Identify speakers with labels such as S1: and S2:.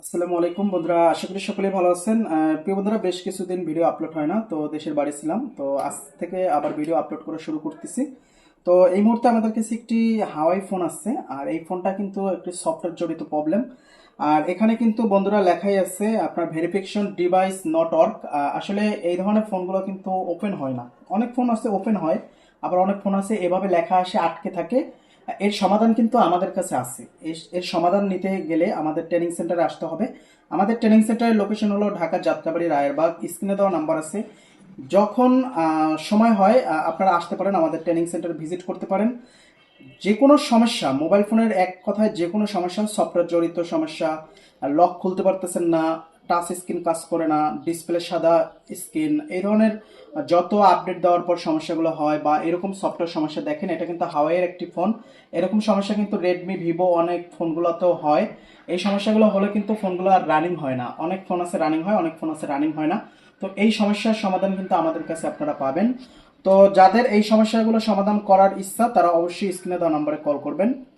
S1: আসসালামু আলাইকুম বন্ধুরা, আশা করি সকলেই ভালো আছেন। প্রিয় বন্ধুরা, বেশ কিছুদিন ভিডিও আপলোড হয় না, তো দেশের বাড়ি ছিলাম, তো আজ থেকে আবার ভিডিও আপলোড করা শুরু করতেছি। তো এই মুহূর্তে আমাদের কাছে একটি হাওয়াই ফোন আছে, আর এই ফোনটা কিন্তু একটি সফটওয়্যার জড়িত প্রবলেম। আর এখানে কিন্তু বন্ধুরা লেখাই আছে আপনার ভেরিফিকেশন ডিভাইস নট ওয়ার্ক। আসলে এই ধরনের ফোনগুলো কিন্তু ওপেন হয় না। অনেক ফোন আছে ওপেন হয়, আবার অনেক ফোন আছে এভাবে লেখা আসে আটকে থাকে। এর সমাধান কিন্তু আমাদের কাছে আছে। এর সমাধান নিতে গেলে আমাদের ট্রেনিং সেন্টারে আসতে হবে। আমাদের ট্রেনিং সেন্টারের লোকেশন হলো ঢাকা যাত্রাবাড়ি রায়েরবাগ, স্ক্রিনে দেওয়া নাম্বার আছে। যখন সময় হয় আপনারা আসতে পারেন, আমাদের ট্রেনিং সেন্টার ভিজিট করতে পারেন। যে কোনো সমস্যা, মোবাইল ফোনের এক কথায় যে কোনো সমস্যা, সফটওয়্যার জড়িত সমস্যা, লক খুলতে পারতেছেন না, টাচ স্ক্রিন কাজ করে না, ডিসপ্লে সাদা স্ক্রিন, এই ধরনের যত আপডেট দেওয়ার পর সমস্যাগুলো হয় বা এরকম সফটওয়্যার সমস্যা, দেখেন এটা কিন্তু হাওয়াইয়ের একটি ফোন। এরকম সমস্যা কিন্তু রেডমি, ভিভো অনেক ফোনগুলোতেও হয়। এই সমস্যাগুলো হলে কিন্তু ফোনগুলো আর রানিং হয় না। অনেক ফোন আছে রানিং হয়, অনেক ফোন আছে রানিং হয় না। তো এই সমস্যার সমাধান কিন্তু আমাদের কাছে আপনারা পাবেন। তো যাদের এই সমস্যাগুলো সমাধান করার ইচ্ছা, তারা অবশ্যই স্ক্রিনে দেওয়া নম্বরে কল করবেন।